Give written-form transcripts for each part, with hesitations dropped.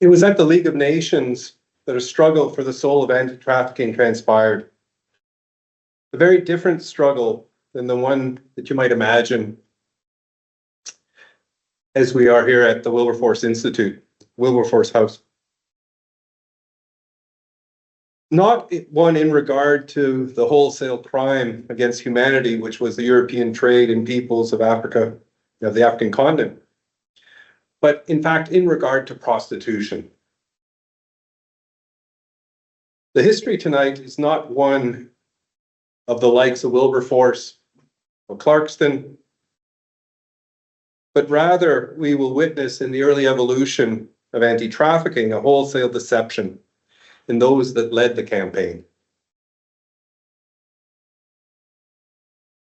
It was at the League of Nations that a struggle for the soul of anti-trafficking transpired. A very different struggle than the one that you might imagine as we are here at the Wilberforce Institute, Wilberforce House. Not one in regard to the wholesale crime against humanity, which was the European trade in peoples of Africa, of the African continent, but in fact in regard to prostitution. The history tonight is not one of the likes of Wilberforce or Clarkston, but rather we will witness in the early evolution of anti-trafficking a wholesale deception in those that led the campaign.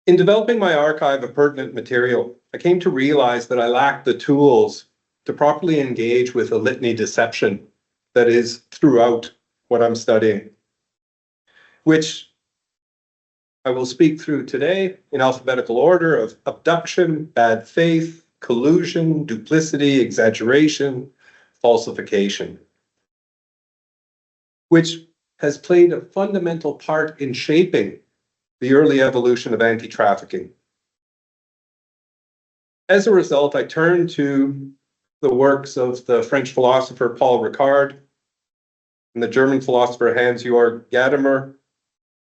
In developing my archive of pertinent material, I came to realize that I lacked the tools to properly engage with a litany deception that is throughout what I'm studying, which I will speak through today in alphabetical order of abduction, bad faith, collusion, duplicity, exaggeration, falsification, which has played a fundamental part in shaping the early evolution of anti-trafficking. As a result, I turned to the works of the French philosopher Paul Ricard and the German philosopher Hans-Georg Gadamer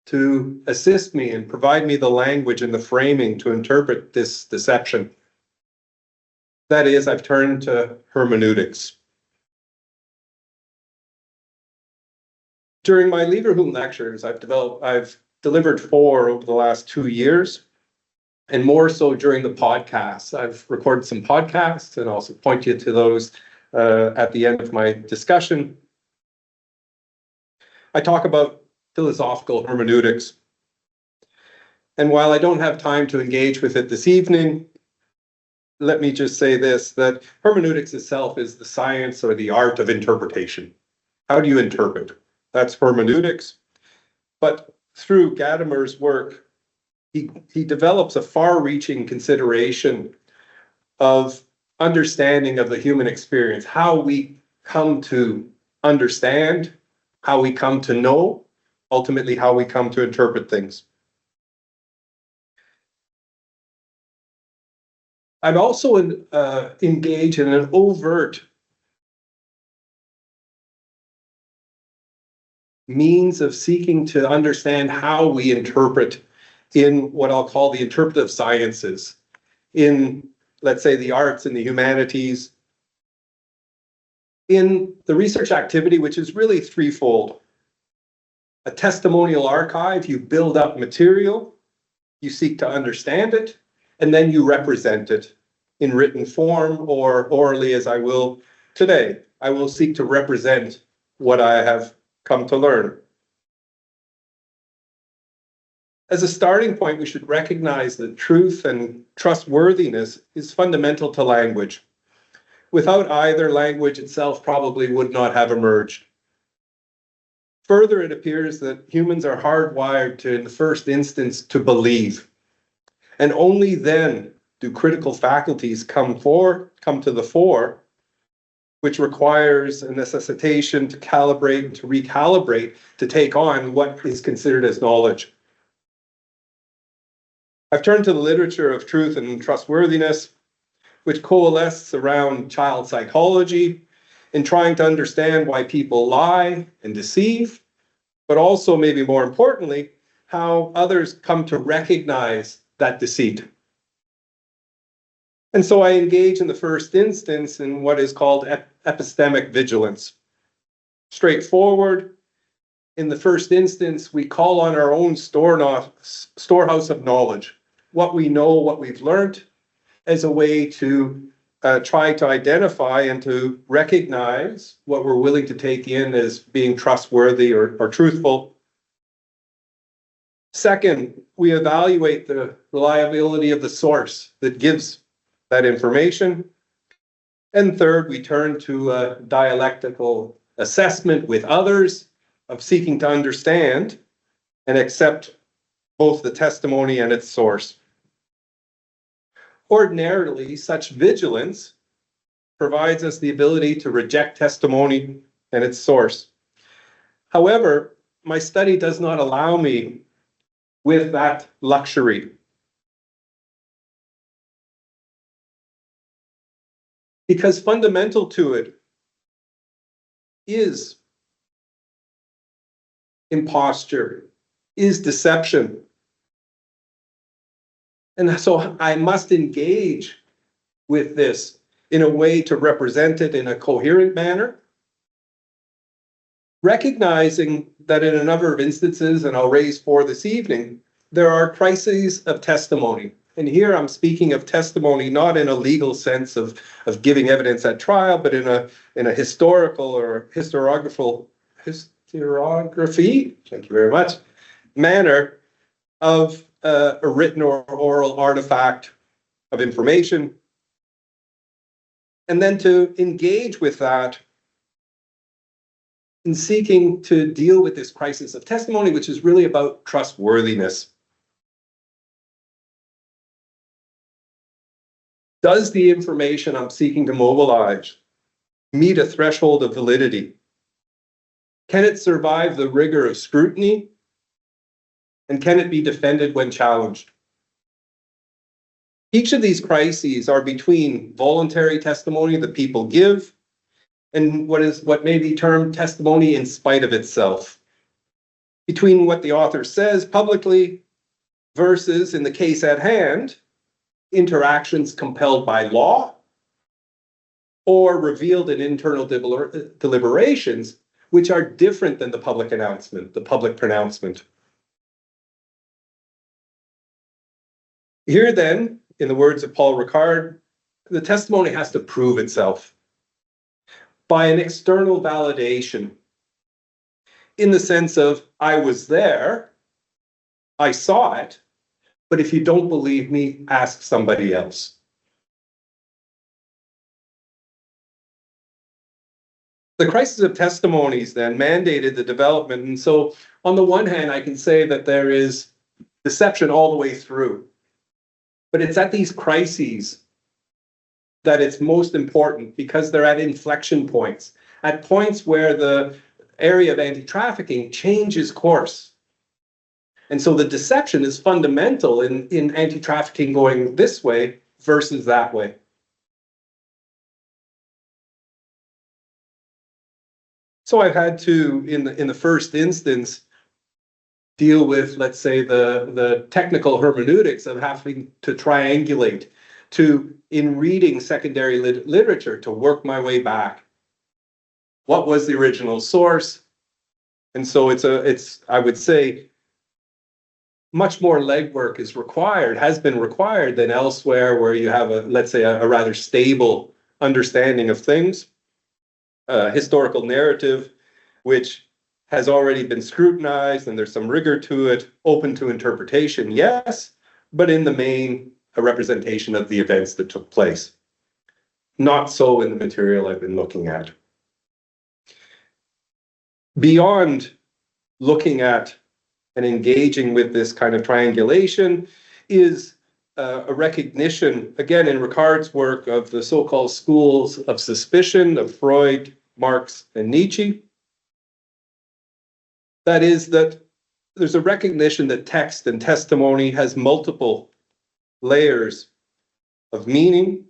to assist me and provide me the language and the framing to interpret this deception. That is, I've turned to hermeneutics. During my Leverhulme lectures, I've delivered 4 over the last 2 years, and more so during the podcasts. I've recorded some podcasts and also point you to those at the end of my discussion. I talk about philosophical hermeneutics. And while I don't have time to engage with it this evening, let me just say this, that hermeneutics itself is the science or the art of interpretation. How do you interpret? That's hermeneutics. But through Gadamer's work, he develops a far-reaching consideration of understanding of the human experience, how we come to understand, how we come to know, ultimately how we come to interpret things. I'm also engaged in an overt means of seeking to understand how we interpret in what I'll call the interpretive sciences, in, let's say, the arts and the humanities, in the research activity, which is really threefold. A testimonial archive, you build up material, you seek to understand it, and then you represent it in written form or orally, as I will today. I will seek to represent what I have come to learn. As a starting point, we should recognize that truth and trustworthiness is fundamental to language. Without either, language itself probably would not have emerged. Further, it appears that humans are hardwired to, in the first instance, to believe. And only then do critical faculties come to the fore, which requires a necessitation to calibrate and to recalibrate to take on what is considered as knowledge. I've turned to the literature of truth and trustworthiness, which coalesces around child psychology in trying to understand why people lie and deceive, but also, maybe more importantly, how others come to recognize that deceit. And so I engage in the first instance in what is called epistemic vigilance. Straightforward, in the first instance, we call on our own storehouse of knowledge, what we know, what we've learned, as a way to try to identify and to recognize what we're willing to take in as being trustworthy or truthful. Second, we evaluate the reliability of the source that gives that information. And third, we turn to a dialectical assessment with others of seeking to understand and accept both the testimony and its source. Ordinarily, such vigilance provides us the ability to reject testimony and its source. However, my study does not allow me with that luxury. Because fundamental to it is imposture, is deception. And so I must engage with this in a way to represent it in a coherent manner, recognizing that in a number of instances, and I'll raise 4 this evening, there are crises of testimony. And here I'm speaking of testimony not in a legal sense of giving evidence at trial, but in a historical or historiography, thank you very much, manner of a written or oral artifact of information, and then to engage with that in seeking to deal with this crisis of testimony, which is really about trustworthiness. Does the information I'm seeking to mobilize meet a threshold of validity? Can it survive the rigor of scrutiny? And can it be defended when challenged? Each of these crises are between voluntary testimony that people give and what may be termed testimony in spite of itself. Between what the author says publicly versus, in the case at hand, interactions compelled by law or revealed in internal deliberations, which are different than the public announcement, the public pronouncement. Here then, in the words of Paul Ricard, the testimony has to prove itself by an external validation in the sense of, I was there, I saw it, but if you don't believe me, ask somebody else. The crisis of testimonies then mandated the development. And so on the one hand, I can say that there is deception all the way through. But it's at these crises that it's most important because they're at inflection points, at points where the area of anti-trafficking changes course. And so the deception is fundamental in anti-trafficking going this way versus that way. So I've had to, in the first instance, deal with, let's say, the technical hermeneutics of having to triangulate, to, in reading secondary literature, to work my way back. What was the original source? And so it's I would say, much more legwork is required, has been required than elsewhere where you have let's say, a rather stable understanding of things. Historical narrative, which has already been scrutinized and there's some rigor to it, open to interpretation, yes, but in the main, a representation of the events that took place. Not so in the material I've been looking at. Beyond looking at and engaging with this kind of triangulation is a recognition, again, in Ricard's work, of the so-called schools of suspicion of Freud, Marx, and Nietzsche. That is, that there's a recognition that text and testimony has multiple layers of meaning,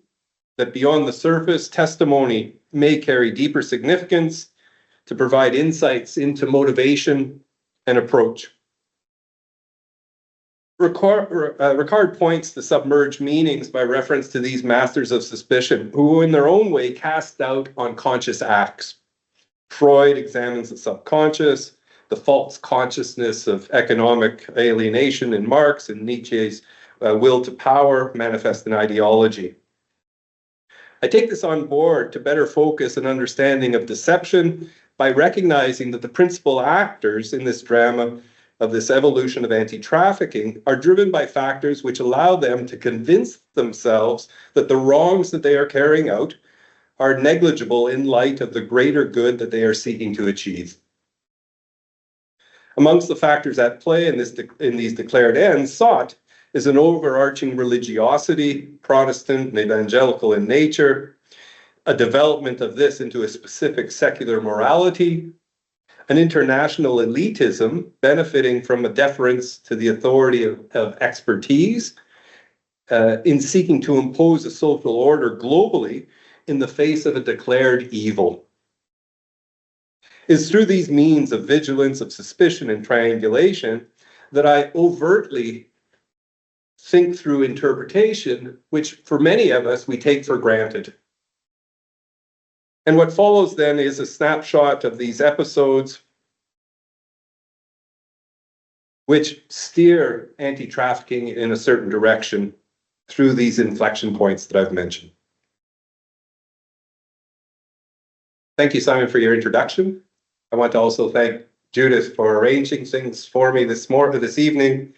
that beyond the surface, testimony may carry deeper significance to provide insights into motivation and approach. Ricard points to submerged meanings by reference to these masters of suspicion, who in their own way cast doubt on conscious acts. Freud examines the subconscious, the false consciousness of economic alienation in Marx, and Nietzsche's will to power manifest in ideology. I take this on board to better focus an understanding of deception by recognizing that the principal actors in this drama of this evolution of anti-trafficking are driven by factors which allow them to convince themselves that the wrongs that they are carrying out are negligible in light of the greater good that they are seeking to achieve. Amongst the factors at play in these declared ends sought is an overarching religiosity, Protestant and evangelical in nature, a development of this into a specific secular morality, an international elitism benefiting from a deference to the authority of expertise in seeking to impose a social order globally in the face of a declared evil. It's through these means of vigilance, of suspicion, and triangulation that I overtly think through interpretation, which for many of us we take for granted. And what follows then is a snapshot of these episodes which steer anti-trafficking in a certain direction through these inflection points that I've mentioned. Thank you, Simon, for your introduction. I want to also thank Judith for arranging things for me this evening.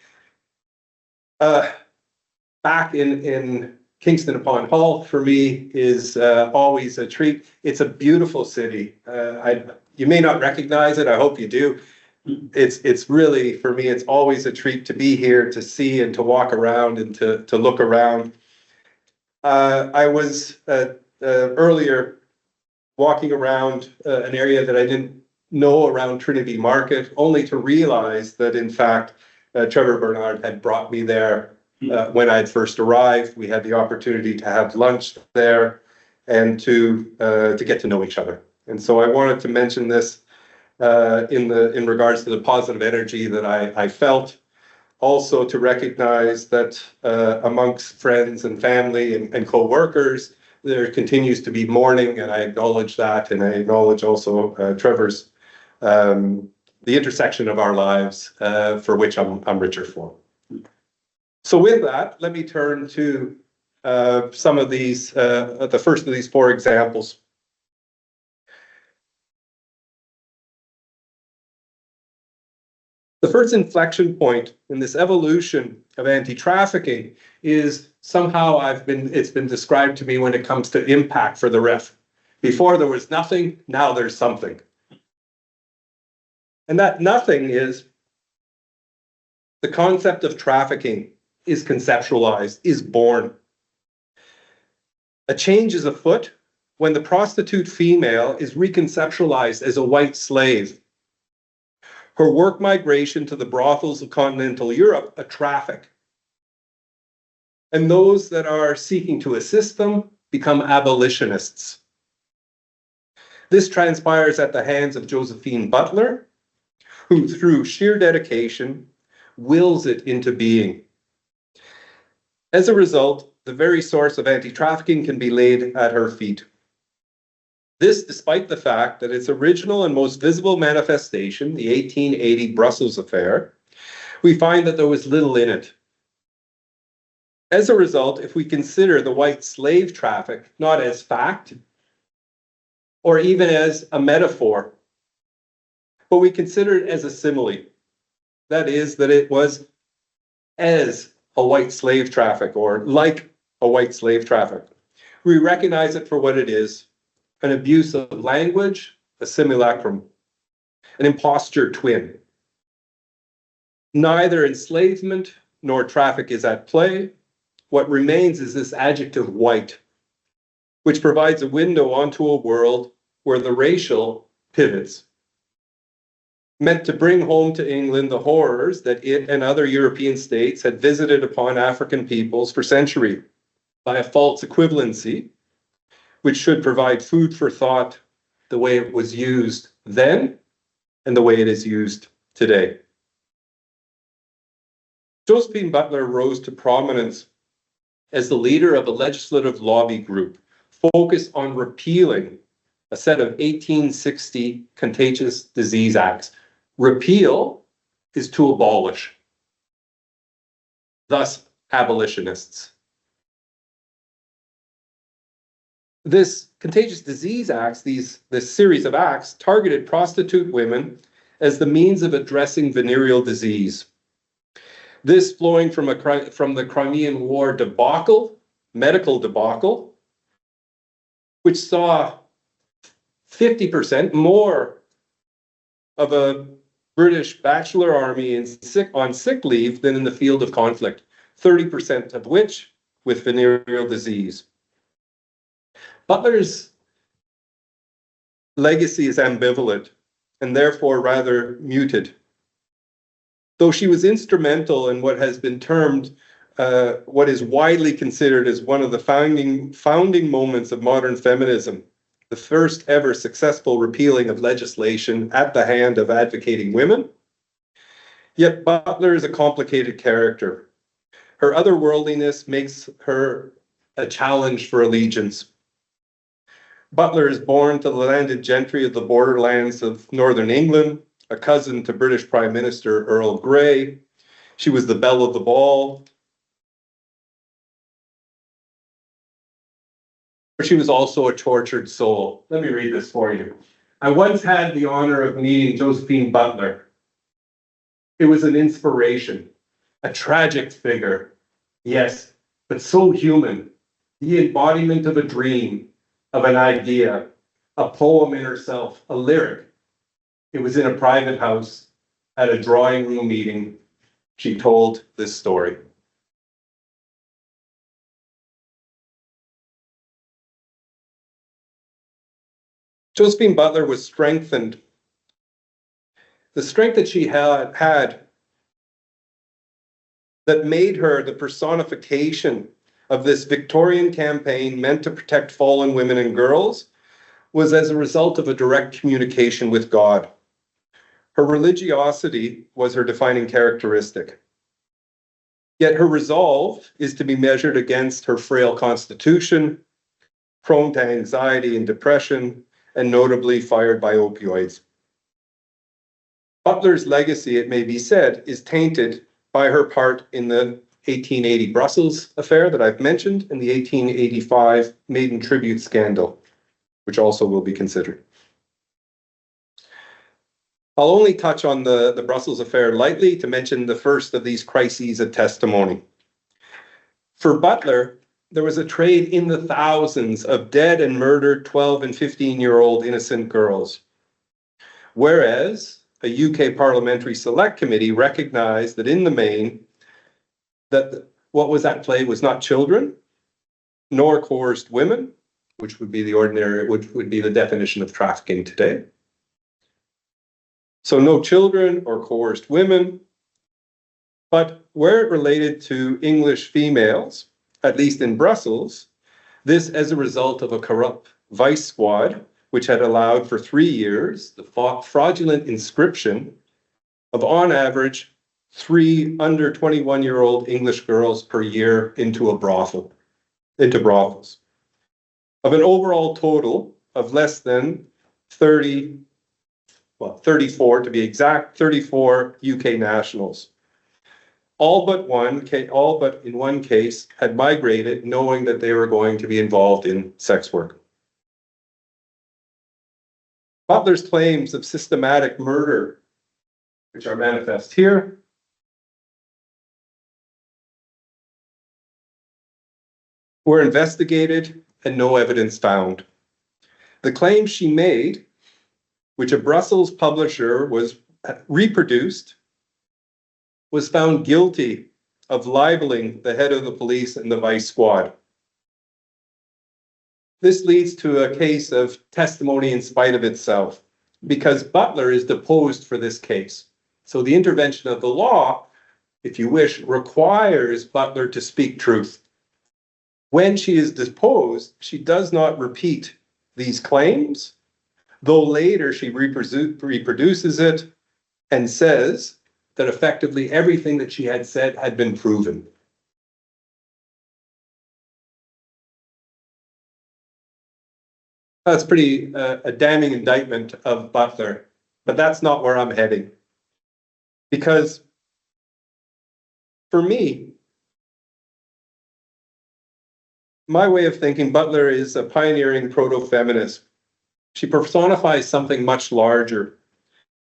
Back in Kingston upon Hull for me is always a treat. It's a beautiful city. You may not recognize it. I hope you do. It's really, for me, it's always a treat to be here, to see and to walk around and to look around. I was earlier walking around an area that I didn't know around Trinity Market, only to realize that, in fact, Trevor Bernard had brought me there when I had first arrived. We had the opportunity to have lunch there and to get to know each other. And so I wanted to mention this in regards to the positive energy that I felt. Also to recognize that amongst friends and family and co-workers, there continues to be mourning, and I acknowledge that, and I acknowledge also Trevor's, the intersection of our lives for which I'm richer for. So with that, let me turn to some of these, the first of these four examples. The first inflection point in this evolution of anti-trafficking is somehow it's been described to me when it comes to impact for the ref. Before there was nothing, now there's something. And that nothing is the concept of trafficking is conceptualized, is born. A change is afoot when the prostitute female is reconceptualized as a white slave. Her work migration to the brothels of continental Europe, a traffic. And those that are seeking to assist them become abolitionists. This transpires at the hands of Josephine Butler, who through sheer dedication wills it into being. As a result, the very source of anti-trafficking can be laid at her feet. This despite the fact that its original and most visible manifestation, the 1880 Brussels affair, we find that there was little in it. As a result, if we consider the white slave traffic not as fact, or even as a metaphor, but we consider it as a simile, that is, that it was as a white slave traffic, or like a white slave traffic. We recognize it for what it is: an abuse of language, a simulacrum, an imposture twin. Neither enslavement nor traffic is at play. What remains is this adjective white, which provides a window onto a world where the racial pivots, meant to bring home to England the horrors that it and other European states had visited upon African peoples for centuries by a false equivalency, which should provide food for thought the way it was used then and the way it is used today. Josephine Butler rose to prominence as the leader of a legislative lobby group focused on repealing a set of 1860 Contagious Disease Acts. Repeal is to abolish, thus abolitionists. This Contagious Disease Acts, this series of acts, targeted prostitute women as the means of addressing venereal disease. This flowing from the Crimean War debacle, medical debacle, which saw 50% more of a British bachelor army on sick leave than in the field of conflict, 30% of which with venereal disease. Butler's legacy is ambivalent and therefore rather muted. Though she was instrumental in what has been termed what is widely considered as one of the founding moments of modern feminism, the first ever successful repealing of legislation at the hand of advocating women. Yet Butler is a complicated character. Her otherworldliness makes her a challenge for allegiance. Butler is born to the landed gentry of the borderlands of Northern England, a cousin to British Prime Minister Earl Grey. She was the belle of the ball. She was also a tortured soul. Let me read this for you. I once had the honor of meeting Josephine Butler. It was an inspiration, a tragic figure, yes, but so human, the embodiment of a dream, of an idea, a poem in herself, a lyric. It was in a private house at a drawing room meeting. She told this story. Josephine Butler was strengthened. The strength that she had that made her the personification of this Victorian campaign meant to protect fallen women and girls was as a result of a direct communication with God. Her religiosity was her defining characteristic. Yet her resolve is to be measured against her frail constitution, prone to anxiety and depression, and notably fired by opioids. Butler's legacy, it may be said, is tainted by her part in the 1880 Brussels affair that I've mentioned and the 1885 maiden tribute scandal, which also will be considered. I'll only touch on the Brussels affair lightly to mention the first of these crises of testimony. For Butler, there was a trade in the thousands of dead and murdered 12 and 15-year-old innocent girls. Whereas a UK Parliamentary Select Committee recognized that in the main, that what was at play was not children, nor coerced women, which would be the definition of trafficking today. So no children or coerced women, but where it related to English females, at least in Brussels, this as a result of a corrupt vice squad, which had allowed for 3 years the fraudulent inscription of, on average, 3 under 21-year-old English girls per year into brothels, of an overall total of less than 34 to be exact, 34 UK nationals. All but in one case had migrated knowing that they were going to be involved in sex work. Butler's claims of systematic murder, which are manifest here, were investigated and no evidence found. The claims she made, which a Brussels publisher was reproduced, was found guilty of libeling the head of the police and the vice squad. This leads to a case of testimony in spite of itself, because Butler is deposed for this case. So the intervention of the law, if you wish, requires Butler to speak truth. When she is deposed, she does not repeat these claims, though later she reproduces it and says that effectively everything that she had said had been proven. That's pretty a damning indictment of Butler, but that's not where I'm heading. Because for me, my way of thinking, Butler is a pioneering proto-feminist. She personifies something much larger,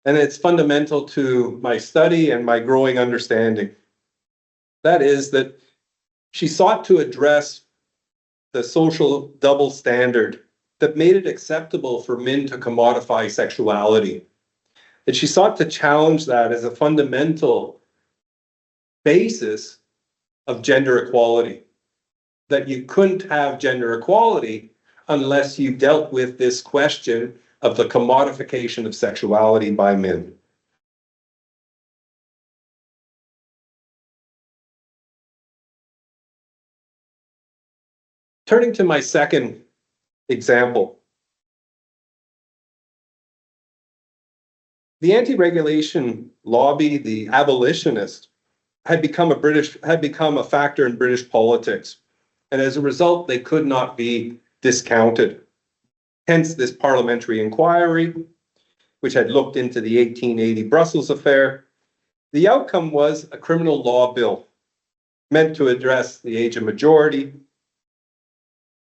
and it's fundamental to my study and my growing understanding. That is that she sought to address the social double standard that made it acceptable for men to commodify sexuality. And she sought to challenge that as a fundamental basis of gender equality, that you couldn't have gender equality unless you dealt with this question of the commodification of sexuality by men. Turning to my second example, the anti-regulation lobby, the abolitionists, had become a factor in British politics, and as a result, they could not be discounted. Hence, this parliamentary inquiry, which had looked into the 1880 Brussels affair. The outcome was a criminal law bill meant to address the age of majority,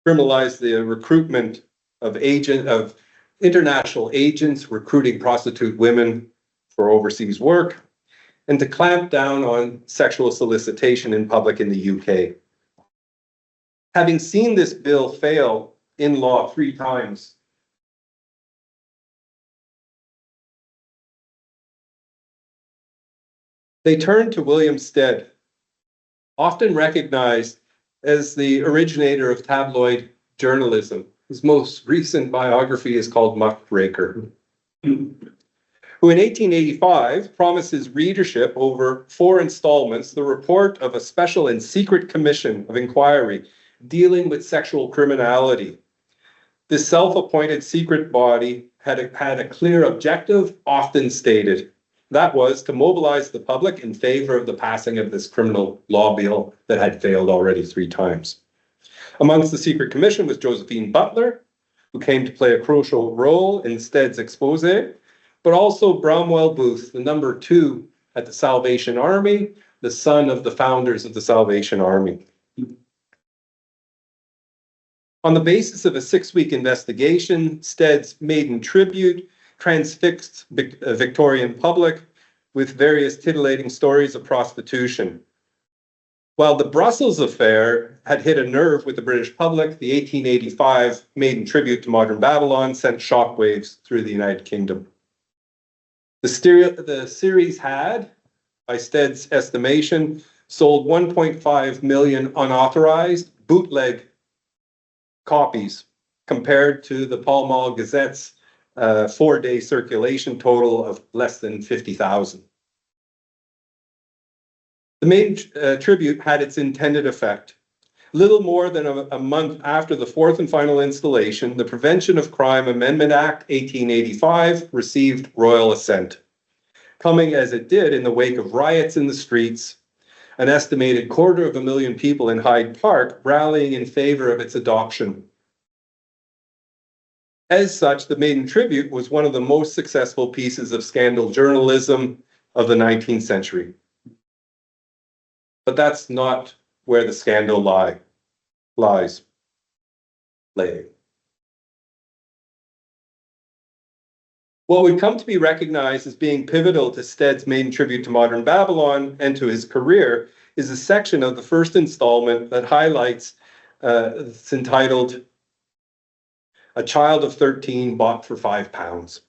criminalize the recruitment of international agents recruiting prostitute women for overseas work, and to clamp down on sexual solicitation in public in the UK. Having seen this bill fail in law 3 times, they turned to William Stead, often recognized as the originator of tabloid journalism. His most recent biography is called Muckraker, who in 1885 promises readership over 4 installments the report of a special and secret commission of inquiry dealing with sexual criminality. This self-appointed secret body had a clear objective, often stated. That was to mobilize the public in favor of the passing of this criminal law bill that had failed already 3 times. Amongst the secret commission was Josephine Butler, who came to play a crucial role in Stead's expose, but also Bramwell Booth, the number 2 at the Salvation Army, the son of the founders of the Salvation Army. On the basis of a 6-week investigation, Stead's maiden tribute transfixed Victorian public with various titillating stories of prostitution. While the Brussels affair had hit a nerve with the British public, the 1885 maiden tribute to modern Babylon sent shockwaves through the United Kingdom. The series had, by Stead's estimation, sold 1.5 million unauthorized bootleg copies, compared to the Pall Mall Gazette's 4-day circulation total of less than 50,000. The main tribute had its intended effect. Little more than a month after the 4th and final installation, the Prevention of Crime Amendment Act 1885 received royal assent, coming as it did in the wake of riots in the streets, an estimated 250,000 people in Hyde Park rallying in favor of its adoption. As such, the maiden tribute was one of the most successful pieces of scandal journalism of the 19th century. But that's not where the scandal lies. What would come to be recognized as being pivotal to Stead's maiden tribute to modern Babylon and to his career is a section of the first installment that highlights, it's entitled, "A Child of 13 Bought for £5."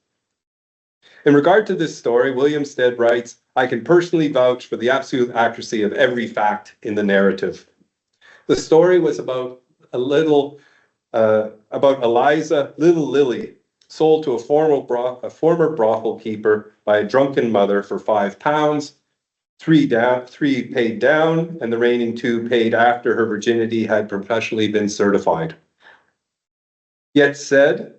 In regard to this story, William Stead writes, "I can personally vouch for the absolute accuracy of every fact in the narrative." The story was about about Eliza, Little Lily, sold to a former brothel keeper by a drunken mother for £5, 3 paid down, and the remaining 2 paid after her virginity had professionally been certified. Yet Stead's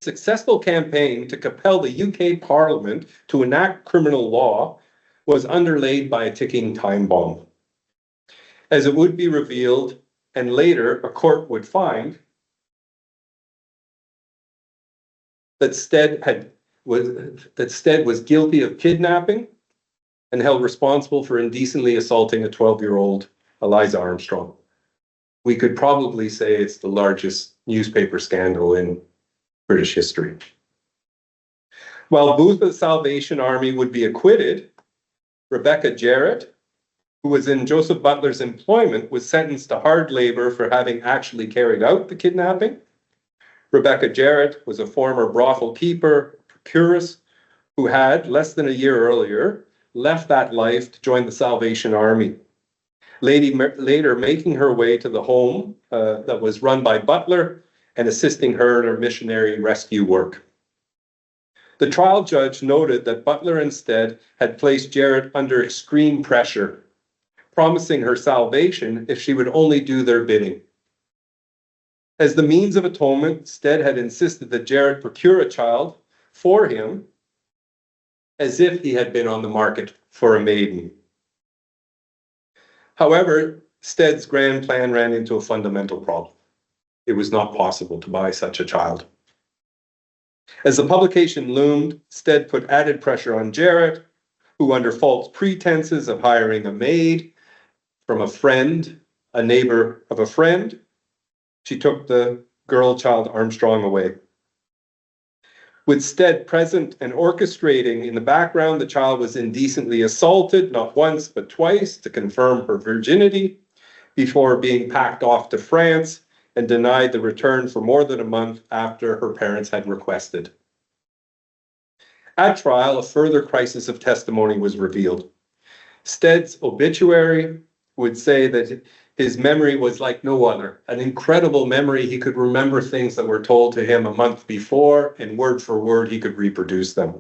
successful campaign to compel the UK Parliament to enact criminal law was underlaid by a ticking time bomb. As it would be revealed, and later a court would find, that Stead was guilty of kidnapping and held responsible for indecently assaulting a 12-year-old Eliza Armstrong. We could probably say it's the largest newspaper scandal in British history. While Booth of the Salvation Army would be acquitted, Rebecca Jarrett, who was in Joseph Butler's employment, was sentenced to hard labor for having actually carried out the kidnapping. Rebecca Jarrett was a former brothel keeper, procuress, who had, less than a year earlier, left that life to join the Salvation Army. Later making her way to the home that was run by Butler and assisting her in her missionary rescue work. The trial judge noted that Butler instead had placed Jarrett under extreme pressure, promising her salvation if she would only do their bidding. As the means of atonement, Stead had insisted that Jarrett procure a child for him as if he had been on the market for a maiden. However, Stead's grand plan ran into a fundamental problem. It was not possible to buy such a child. As the publication loomed, Stead put added pressure on Jarrett, who under false pretenses of hiring a maid from a friend, a neighbor of a friend, she took the girl child Armstrong away. With Stead present and orchestrating in the background, the child was indecently assaulted, not once, but twice, to confirm her virginity, before being packed off to France and denied the return for more than a month after her parents had requested. At trial, a further crisis of testimony was revealed. Stead's obituary would say that his memory was like no other, an incredible memory. He could remember things that were told to him a month before, and word for word, he could reproduce them.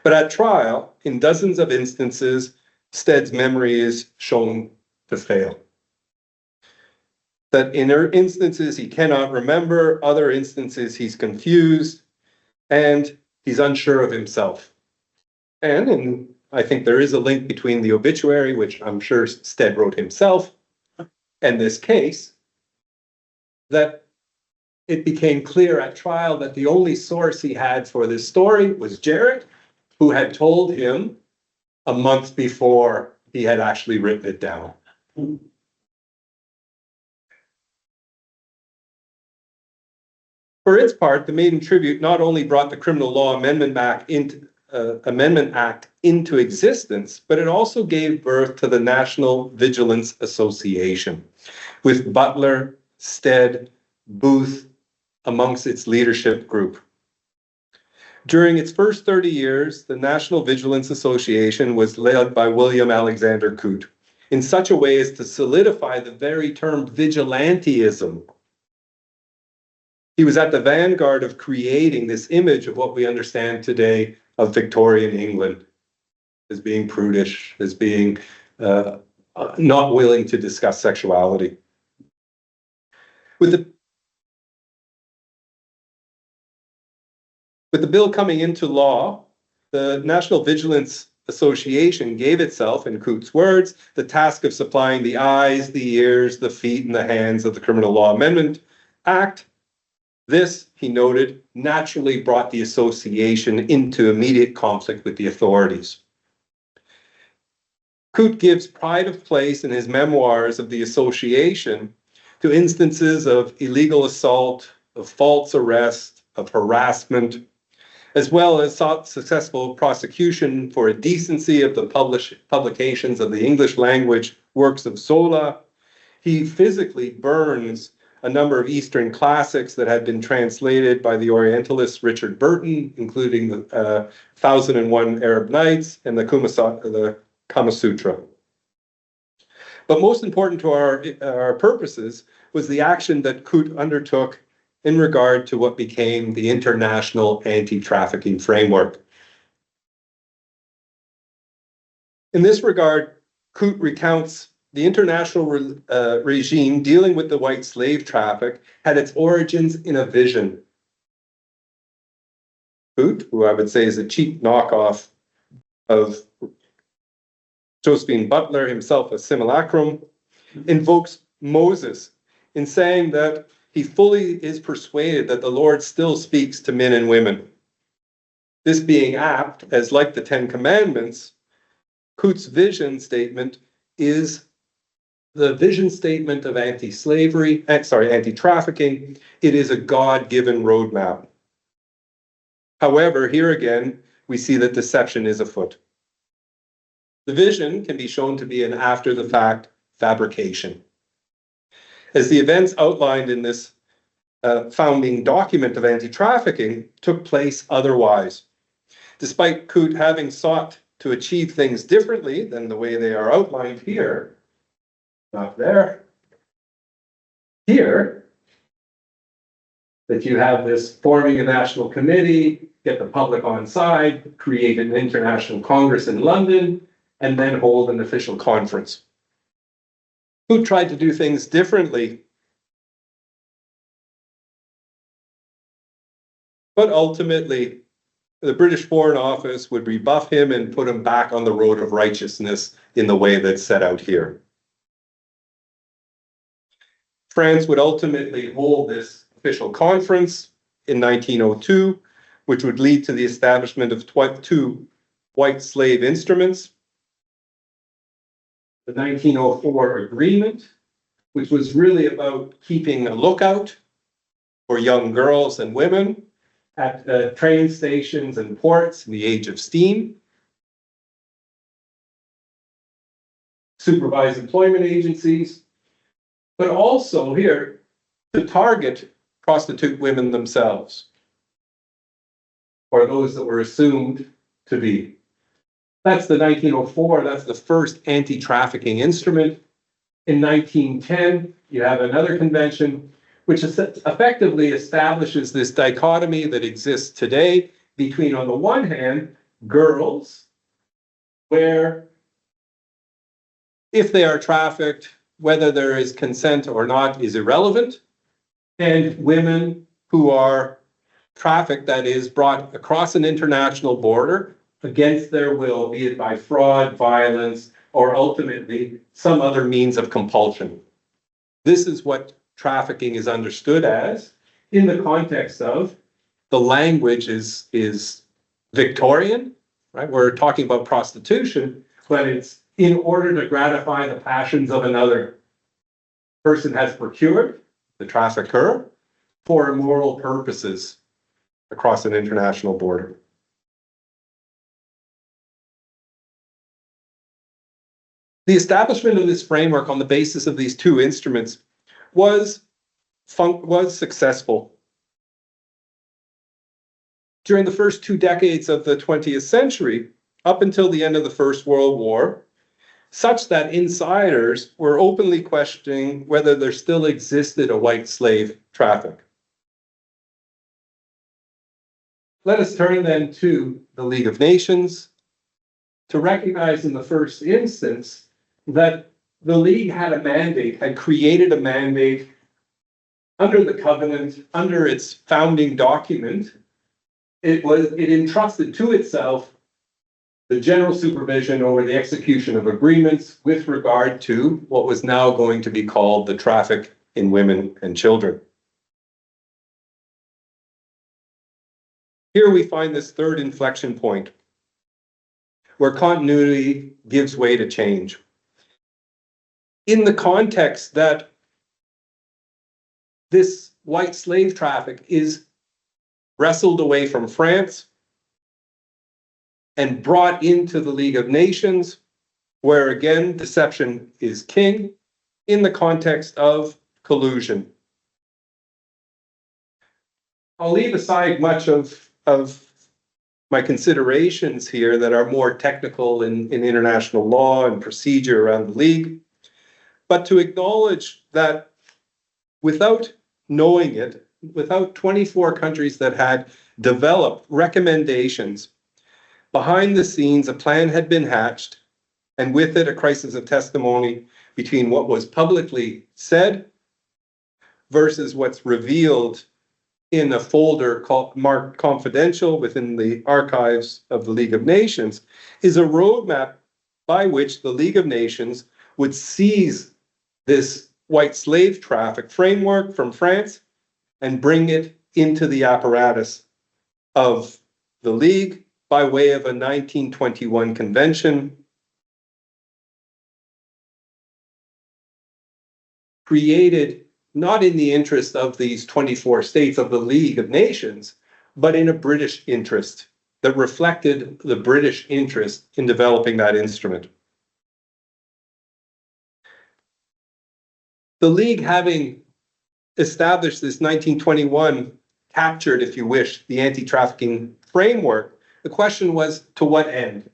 But at trial, in dozens of instances, Stead's memory is shown to fail. That in instances he cannot remember, other instances he's confused, and he's unsure of himself. And I think there is a link between the obituary, which I'm sure Stead wrote himself, and this case, that it became clear at trial that the only source he had for this story was Jarrett, who had told him a month before he had actually written it down. For its part, the Maiden Tribute not only brought the Criminal Law Amendment Act into existence, but it also gave birth to the National Vigilance Association, with Butler, Stead, Booth amongst its leadership group. During its first 30 years, the National Vigilance Association was led by William Alexander Coote in such a way as to solidify the very term vigilantism. He was at the vanguard of creating this image of what we understand today of Victorian England as being prudish, as being not willing to discuss sexuality. With the bill coming into law, the National Vigilance Association gave itself, in Coote's words, the task of supplying the eyes, the ears, the feet, and the hands of the Criminal Law Amendment Act. This, he noted, naturally brought the association into immediate conflict with the authorities. Coote gives pride of place in his memoirs of the association to instances of illegal assault, of false arrest, of harassment, as well as successful prosecution for indecency of the publications of the English language works of Zola. He physically burns a number of Eastern classics that had been translated by the Orientalist Richard Burton, including the 1001 Arab Nights and the Kama Sutra. But most important to our purposes was the action that Coote undertook in regard to what became the International Anti-Trafficking Framework. In this regard, Coote recounts the international regime dealing with the white slave traffic had its origins in a vision. Coote, who I would say is a cheap knockoff of Josephine Butler, himself a simulacrum, invokes Moses in saying that he fully is persuaded that the Lord still speaks to men and women. This being apt, as like the Ten Commandments, Coote's vision statement is the vision statement of anti-trafficking. It is a God-given roadmap. However, here again, we see that deception is afoot. The vision can be shown to be an after-the-fact fabrication. As the events outlined in this founding document of anti-trafficking took place otherwise. Despite Coote having sought to achieve things differently than the way they are outlined here, not there, here, that you have this forming a national committee, get the public on side, create an international congress in London, and then hold an official conference. Who tried to do things differently, but ultimately the British Foreign Office would rebuff him and put him back on the road of righteousness in the way that's set out here. France would ultimately hold this official conference in 1902, which would lead to the establishment of two white slave instruments. The 1904 agreement, which was really about keeping a lookout for young girls and women at train stations and ports in the age of steam. Supervised employment agencies, but also here to target prostitute women themselves, or those that were assumed to be. That's the 1904, that's the first anti-trafficking instrument. In 1910, you have another convention which effectively establishes this dichotomy that exists today between, on the one hand, girls, where if they are trafficked, whether there is consent or not is irrelevant, and women who are trafficked, that is, brought across an international border against their will, be it by fraud, violence, or ultimately some other means of compulsion. This is what trafficking is understood as in the context of the language is Victorian, right? We're talking about prostitution, but it's in order to gratify the passions of another. Person has procured, the trafficker, for immoral purposes across an international border. The establishment of this framework on the basis of these two instruments was successful. During the first 2 decades of the 20th century, up until the end of the First World War, such that insiders were openly questioning whether there still existed a white slave traffic. Let us turn then to the League of Nations to recognize in the first instance that the League had a mandate, had created a mandate under the covenant, under its founding document. It entrusted to itself the general supervision over the execution of agreements with regard to what was now going to be called the traffic in women and children. Here we find this third inflection point where continuity gives way to change. In the context that this white slave traffic is wrestled away from France and brought into the League of Nations, where again, deception is king, in the context of collusion. I'll leave aside much of my considerations here that are more technical in international law and procedure around the League, but to acknowledge that without knowing it, without 24 countries that had developed recommendations, behind the scenes, a plan had been hatched, and with it, a crisis of testimony between what was publicly said versus what's revealed in a folder marked confidential within the archives of the League of Nations, is a roadmap by which the League of Nations would seize this white slave traffic framework from France and bring it into the apparatus of the League by way of a 1921 convention created not in the interest of these 24 states of the League of Nations, but in a British interest that reflected the British interest in developing that instrument. The League, having established this 1921, captured, if you wish, the anti-trafficking framework, the question was, to what end?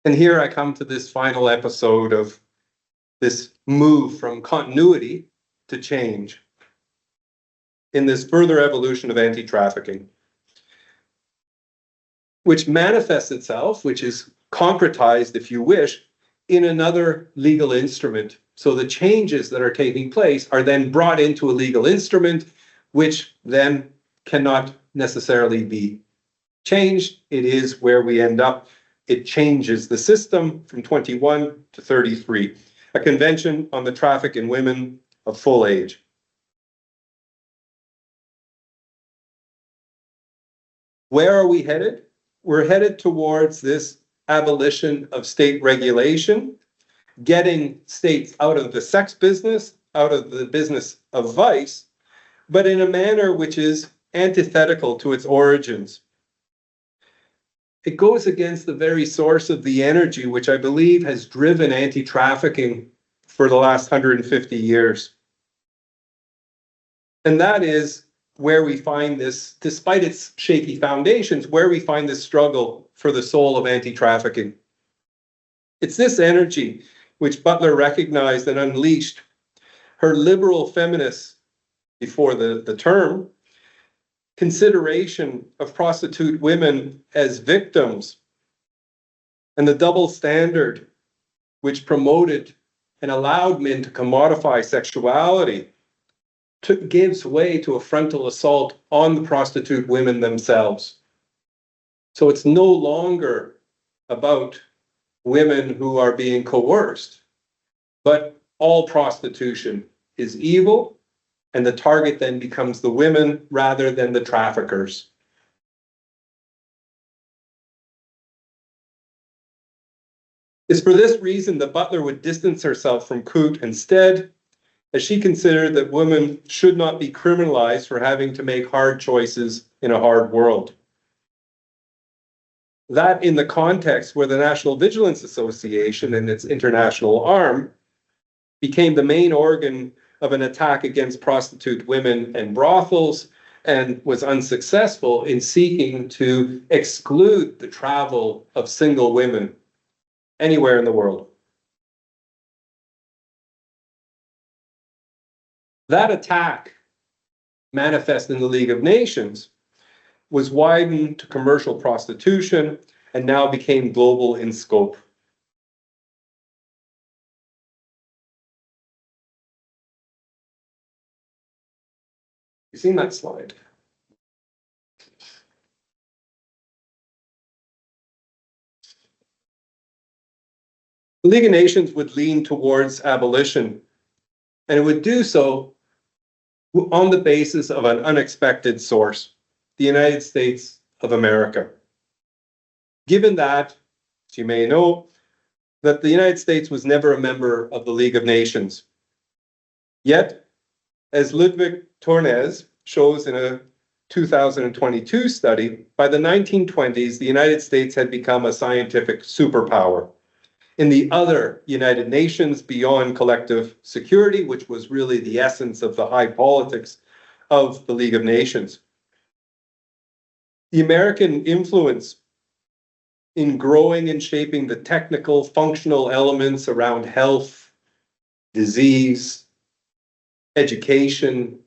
And here I come to this final episode of this move from continuity to change. in this further evolution of anti-trafficking, which manifests itself, which is concretized, if you wish, in another legal instrument. So the changes that are taking place are then brought into a legal instrument, which then cannot necessarily be changed. It is where we end up. It changes the system from 21 to 33, a convention on the traffic in women of full age. Where are we headed? We're headed towards this abolition of state regulation, getting states out of the sex business, out of the business of vice, but in a manner which is antithetical to its origins. It goes against the very source of the energy which I believe has driven anti-trafficking for the last 150 years. And that is where we find this, despite its shaky foundations, where we find this struggle for the soul of anti-trafficking. It's this energy which Butler recognized and unleashed. Her liberal feminists, before the term, consideration of prostitute women as victims, and the double standard which promoted and allowed men to commodify sexuality gives way to a frontal assault on the prostitute women themselves. So it's no longer about women who are being coerced, but all prostitution is evil, and the target then becomes the women rather than the traffickers. It's for this reason that Butler would distance herself from Coote instead, as she considered that women should not be criminalized for having to make hard choices in a hard world. That in the context where the National Vigilance Association and its international arm became the main organ of an attack against prostitute women and brothels, and was unsuccessful in seeking to exclude the travel of single women anywhere in the world. That attack, manifest in the League of Nations, was widened to commercial prostitution and now became global in scope. You seen that slide? The League of Nations would lean towards abolition, and it would do so on the basis of an unexpected source, the United States of America. Given that, as you may know, that the United States was never a member of the League of Nations. Yet, as Ludwig Tornes shows in a 2022 study, by the 1920s, the United States had become a scientific superpower. In the other United Nations, beyond collective security, which was really the essence of the high politics of the League of Nations. The American influence in growing and shaping the technical, functional elements around health, disease, education,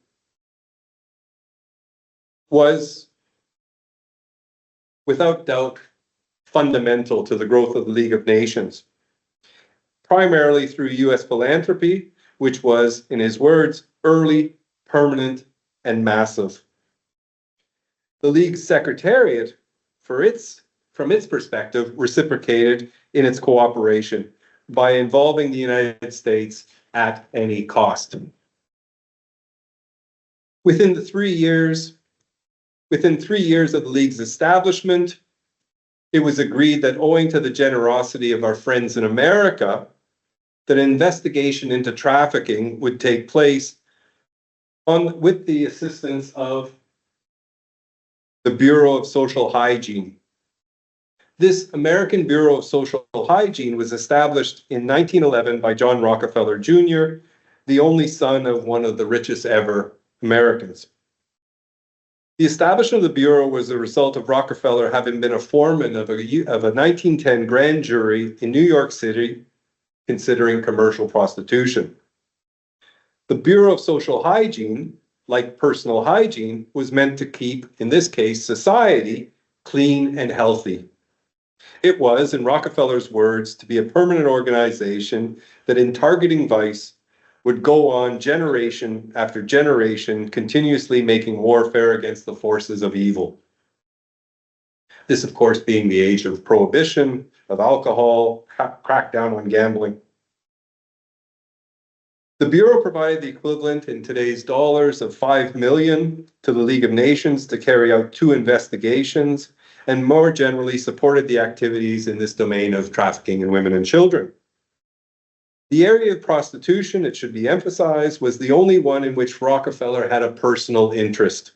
was, without doubt, fundamental to the growth of the League of Nations. Primarily through US philanthropy, which was, in his words, early, permanent, and massive. The League's secretariat, from its perspective, reciprocated in its cooperation by involving the United States at any cost. Within 3 years of the League's establishment, it was agreed that owing to the generosity of our friends in America, that an investigation into trafficking would take place with the assistance of the Bureau of Social Hygiene. This American Bureau of Social Hygiene was established in 1911 by John Rockefeller Jr., the only son of one of the richest ever Americans. The establishment of the Bureau was the result of Rockefeller having been a foreman of a 1910 grand jury in New York City, considering commercial prostitution. The Bureau of Social Hygiene like personal hygiene, was meant to keep, in this case, society clean and healthy. It was, in Rockefeller's words, to be a permanent organization that in targeting vice would go on generation after generation, continuously making warfare against the forces of evil. This, of course, being the age of prohibition, of alcohol, crackdown on gambling. The Bureau provided the equivalent in today's dollars of $5 million to the League of Nations to carry out 2 investigations, and more generally supported the activities in this domain of trafficking in women and children. The area of prostitution, it should be emphasized, was the only one in which Rockefeller had a personal interest.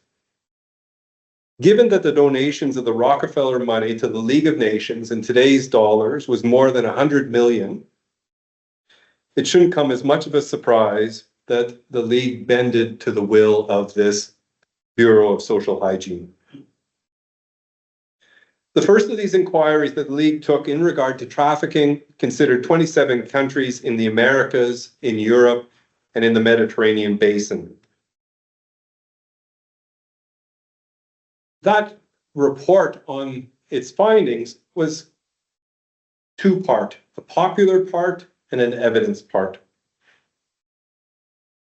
Given that the donations of the Rockefeller money to the League of Nations in today's dollars was more than $100 million, it shouldn't come as much of a surprise that the League bended to the will of this Bureau of Social Hygiene. The first of these inquiries that the League took in regard to trafficking considered 27 countries in the Americas, in Europe, and in the Mediterranean basin. That report on its findings was 2-part, a popular part and an evidence part.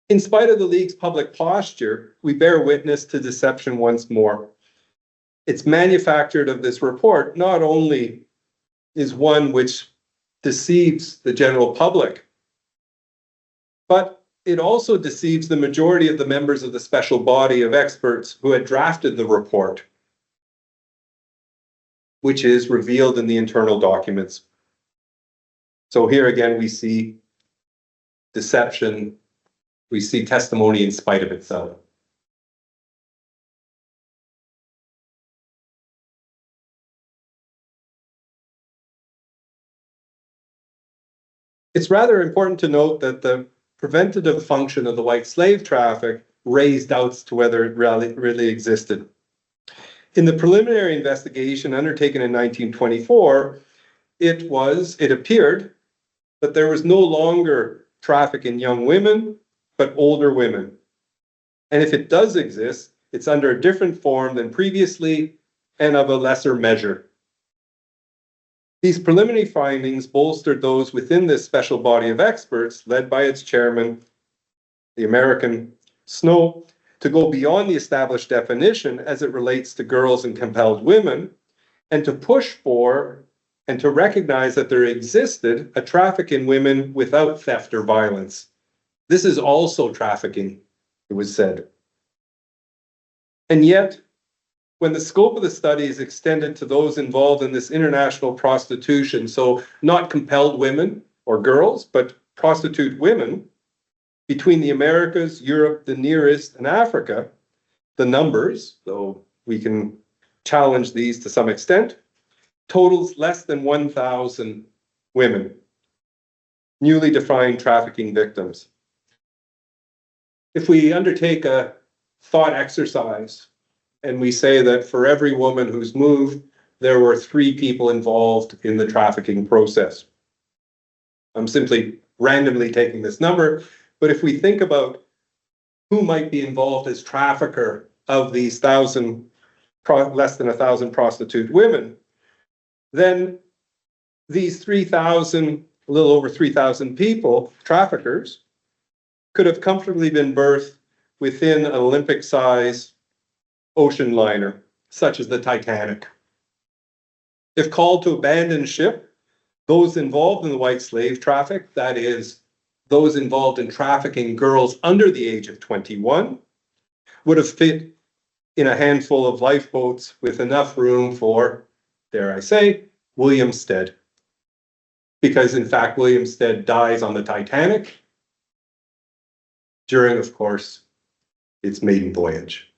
In spite of the League's public posture, we bear witness to deception once more. It's manufactured of this report not only is one which deceives the general public, but it also deceives the majority of the members of the special body of experts who had drafted the report, which is revealed in the internal documents. So here again, we see deception, we see testimony in spite of itself. It's rather important to note that the preventative function of the white slave traffic raised doubts to whether it really existed. In the preliminary investigation undertaken in 1924, it appeared that there was no longer traffic in young women, but older women. And if it does exist, it's under a different form than previously and of a lesser measure. These preliminary findings bolstered those within this special body of experts, led by its chairman, the American Snow, to go beyond the established definition as it relates to girls and compelled women, and to push for and to recognize that there existed a traffic in women without theft or violence. This is also trafficking, it was said. And yet, when the scope of the study is extended to those involved in this international prostitution, so not compelled women or girls, but prostitute women, between the Americas, Europe, the Near East, and Africa, the numbers, though we can challenge these to some extent, totals less than 1,000 women, newly defined trafficking victims. If we undertake a thought exercise and we say that for every woman who's moved, there were 3 people involved in the trafficking process. I'm simply randomly taking this number, but if we think about who might be involved as trafficker of these less than 1,000 prostitute women, then these 3,000, a little over 3,000 people, traffickers, could have comfortably been birthed within an Olympic-size ocean liner, such as the Titanic. If called to abandon ship, those involved in the white slave traffic, that is, those involved in trafficking girls under the age of 21, would have fit in a handful of lifeboats with enough room for, dare I say, William Stead. Because in fact, William Stead dies on the Titanic during, of course, its maiden voyage.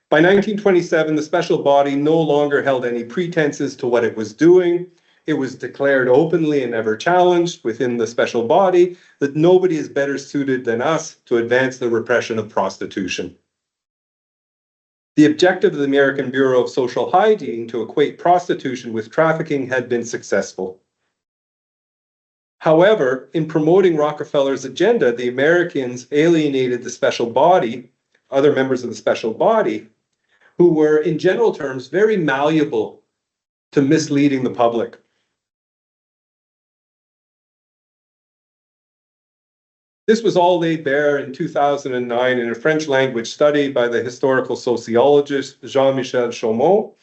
By 1927, the special body no longer held any pretenses to what it was doing. It was declared openly and never challenged within the special body that nobody is better suited than us to advance the repression of prostitution. The objective of the American Bureau of Social Hygiene to equate prostitution with trafficking had been successful. However, in promoting Rockefeller's agenda, the Americans alienated the special body, other members of the special body, who were, in general terms, very malleable to misleading the public. This was all laid bare in 2009 in a French language study by the historical sociologist Jean-Michel Chaumont,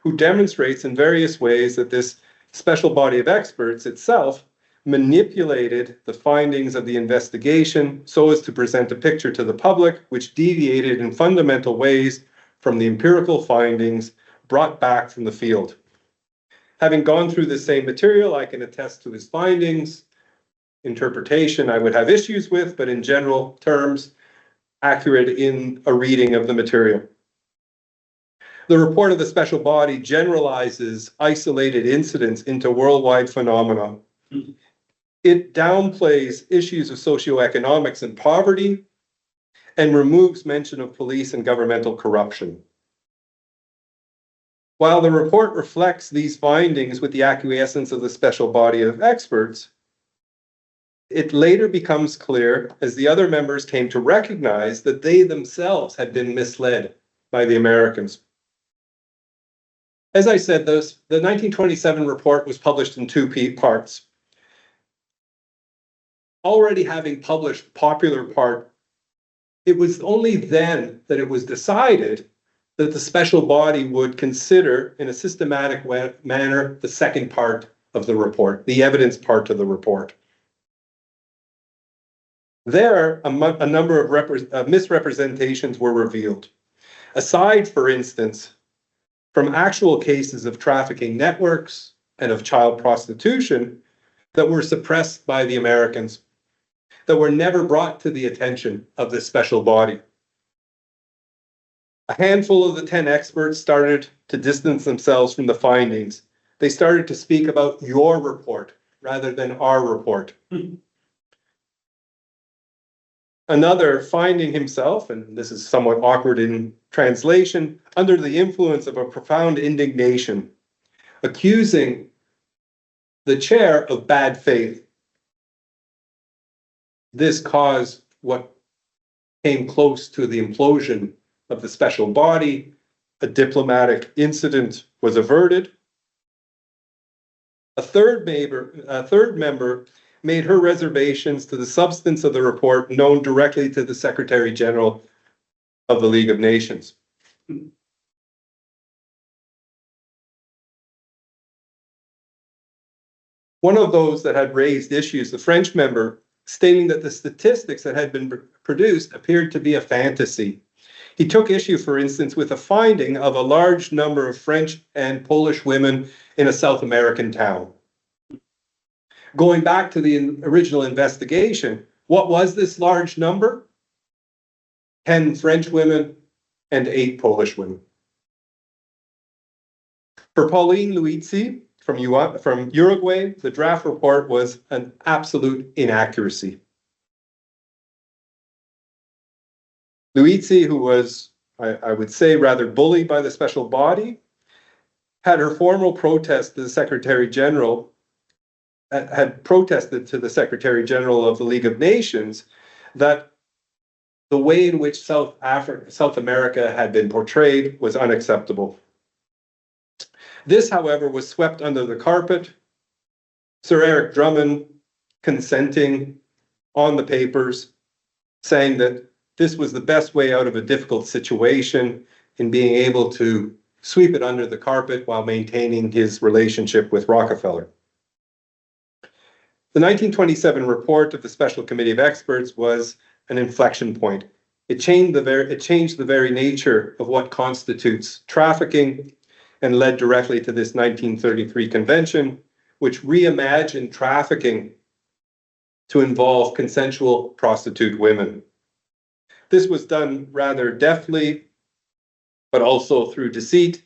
who demonstrates in various ways that this special body of experts itself manipulated the findings of the investigation so as to present a picture to the public which deviated in fundamental ways from the empirical findings brought back from the field. Having gone through the same material, I can attest to his findings. Interpretation I would have issues with, but in general terms, accurate in a reading of the material. The report of the special body generalizes isolated incidents into worldwide phenomena. It downplays issues of socioeconomics and poverty and removes mention of police and governmental corruption. While the report reflects these findings with the acquiescence of the special body of experts, it later becomes clear as the other members came to recognize that they themselves had been misled by the Americans. As I said, the 1927 report was published in two parts. Already having published popular part, it was only then that it was decided that the special body would consider in a systematic manner the second part of the report, the evidence part of the report. There, a number of misrepresentations were revealed. Aside, for instance, from actual cases of trafficking networks and of child prostitution that were suppressed by the Americans, that were never brought to the attention of this special body. A handful of the 10 experts started to distance themselves from the findings. They started to speak about your report rather than our report. Another finding himself, and this is somewhat awkward in translation, under the influence of a profound indignation, accusing the chair of bad faith. This caused what came close to the implosion of the special body. A diplomatic incident was averted. A third member made her reservations to the substance of the report known directly to the Secretary General of the League of Nations. One of those that had raised issues, the French member, stating that the statistics that had been produced appeared to be a fantasy. He took issue, for instance, with a finding of a large number of French and Polish women in a South American town. Going back to the original investigation, what was this large number? 10 French women and 8 Polish women. For Pauline Luizzi from Uruguay, the draft report was an absolute inaccuracy. Luizzi, who was, I would say, rather bullied by the special body, had her formal protest to the Secretary General had protested to the Secretary General of the League of Nations that the way in which South America had been portrayed was unacceptable. This, however, was swept under the carpet. Sir Eric Drummond consenting on the papers, saying that this was the best way out of a difficult situation in being able to sweep it under the carpet while maintaining his relationship with Rockefeller. The 1927 report of the Special Committee of Experts was an inflection point. It changed the very nature of what constitutes trafficking and led directly to this 1933 convention, which reimagined trafficking to involve consensual prostitute women. This was done rather deftly, but also through deceit,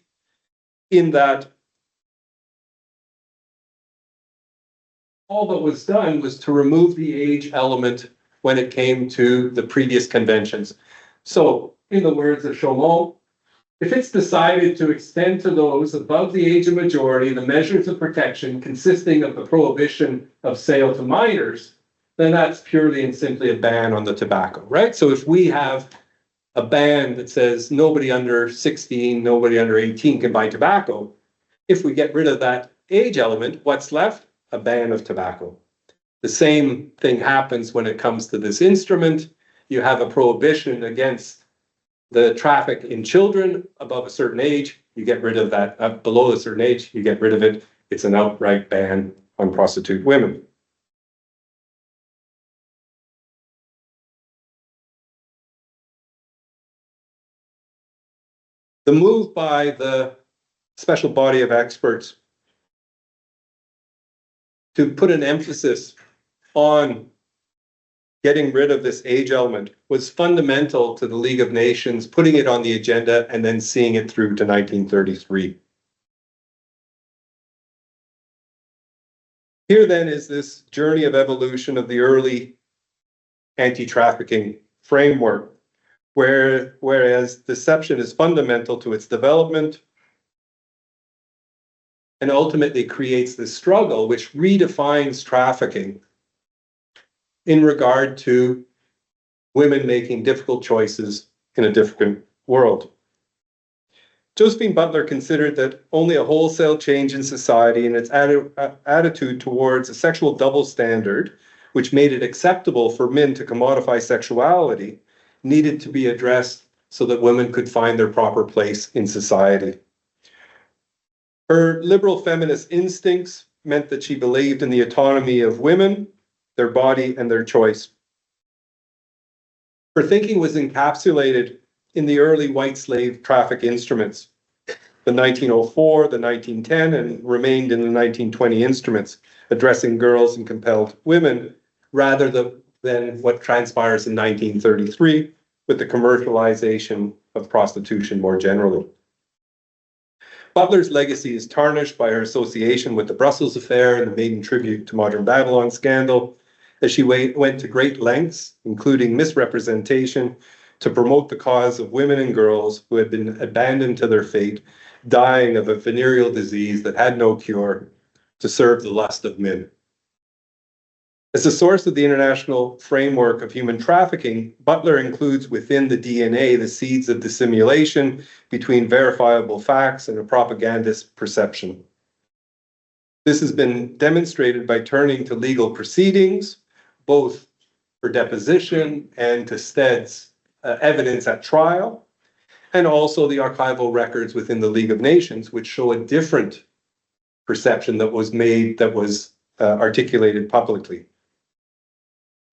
in that all that was done was to remove the age element when it came to the previous conventions. So, in the words of Chaumont, If it's decided to extend to those above the age of majority the measures of protection consisting of the prohibition of sale to minors, then that's purely and simply a ban on the tobacco, right? So if we have a ban that says nobody under 16, nobody under 18 can buy tobacco, if we get rid of that age element, what's left? A ban of tobacco. The same thing happens when it comes to this instrument. You have a prohibition against the traffic in children above a certain age. You get rid of that. Below a certain age, you get rid of it. It's an outright ban on prostitute women. The move by the special body of experts to put an emphasis on getting rid of this age element was fundamental to the League of Nations putting it on the agenda and then seeing it through to 1933. Here then is this journey of evolution of the early anti-trafficking framework, whereas deception is fundamental to its development and ultimately creates this struggle which redefines trafficking in regard to women making difficult choices in a different world. Josephine Butler considered that only a wholesale change in society and its attitude towards a sexual double standard, which made it acceptable for men to commodify sexuality, needed to be addressed so that women could find their proper place in society. Her liberal feminist instincts meant that she believed in the autonomy of women, their body, and their choice. Her thinking was encapsulated in the early white slave traffic instruments, the 1904, the 1910, and remained in the 1920 instruments, addressing girls and compelled women, rather than what transpires in 1933 with the commercialization of prostitution more generally. Butler's legacy is tarnished by her association with the Brussels Affair and the maiden tribute to modern Babylon scandal, as she went to great lengths, including misrepresentation, to promote the cause of women and girls who had been abandoned to their fate, dying of a venereal disease that had no cure, to serve the lust of men. As a source of the international framework of human trafficking, Butler includes within the DNA the seeds of dissimulation between verifiable facts and a propagandist perception. This has been demonstrated by turning to legal proceedings, both for deposition and to Stead's evidence at trial, and also the archival records within the League of Nations, which show a different perception that was articulated publicly.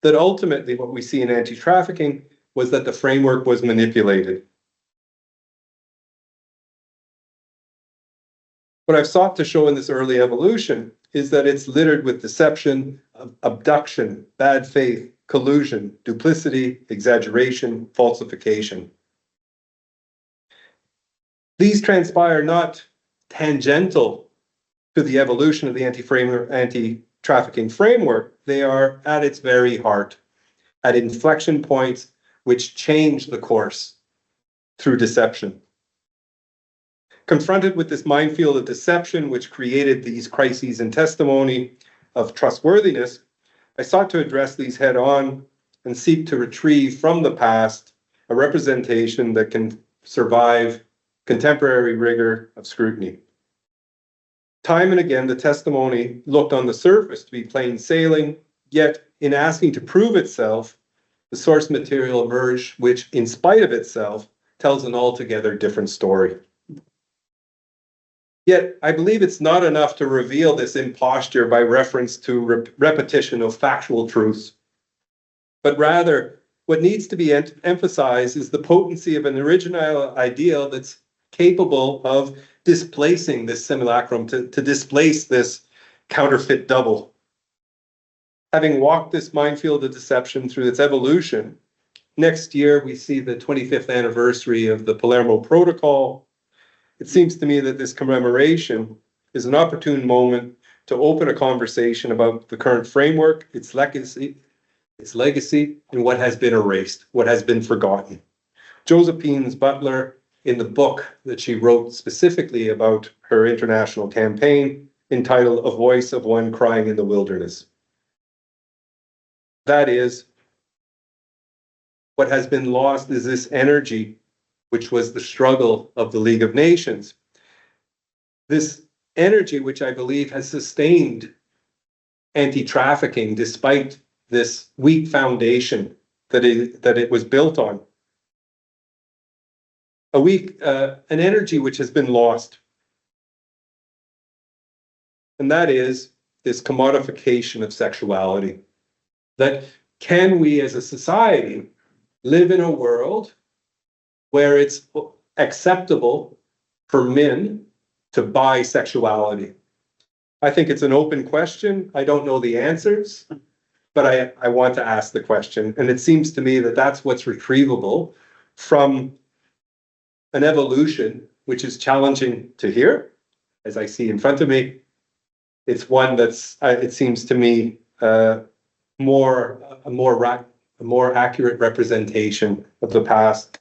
That ultimately what we see in anti-trafficking was that the framework was manipulated. What I've sought to show in this early evolution is that it's littered with deception, abduction, bad faith, collusion, duplicity, exaggeration, falsification. These transpire not tangential to the evolution of the anti-trafficking framework, they are at its very heart, at inflection points which change the course through deception. Confronted with this minefield of deception which created these crises in testimony of trustworthiness, I sought to address these head on and seek to retrieve from the past a representation that can survive contemporary rigor of scrutiny. Time and again, the testimony looked on the surface to be plain sailing, yet in asking to prove itself, the source material emerged, which in spite of itself, tells an altogether different story. Yet, I believe it's not enough to reveal this imposture by reference to repetition of factual truths, but rather, what needs to be emphasized is the potency of an original ideal that's capable of displacing this simulacrum, to displace this counterfeit double. Having walked this minefield of deception through its evolution, next year we see the 25th anniversary of the Palermo Protocol. It seems to me that this commemoration is an opportune moment to open a conversation about the current framework, its legacy, and what has been erased, what has been forgotten. Josephine Butler in the book that she wrote specifically about her international campaign entitled A Voice of One Crying in the Wilderness. That is, what has been lost is this energy, which was the struggle of the League of Nations. This energy, which I believe has sustained anti-trafficking despite this weak foundation that it was built on. An energy which has been lost. And that is this commodification of sexuality. That can we as a society live in a world where it's acceptable for men to buy sexuality? I think it's an open question. I don't know the answers, but I want to ask the question. And it seems to me that that's what's retrievable from an evolution which is challenging to hear, as I see in front of me. It's one that's, it seems to me, a more accurate representation of the past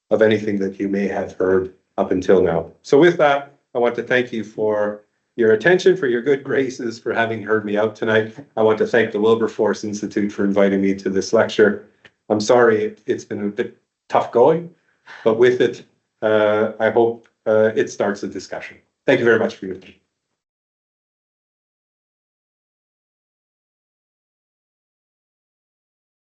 of anything that you may have heard up until now. So with that, I want to thank you for your attention, for your good graces, for having heard me out tonight. I want to thank the Wilberforce Institute for inviting me to this lecture. I'm sorry it's been a bit tough going, but with it, I hope it starts a discussion. Thank you very much for your attention.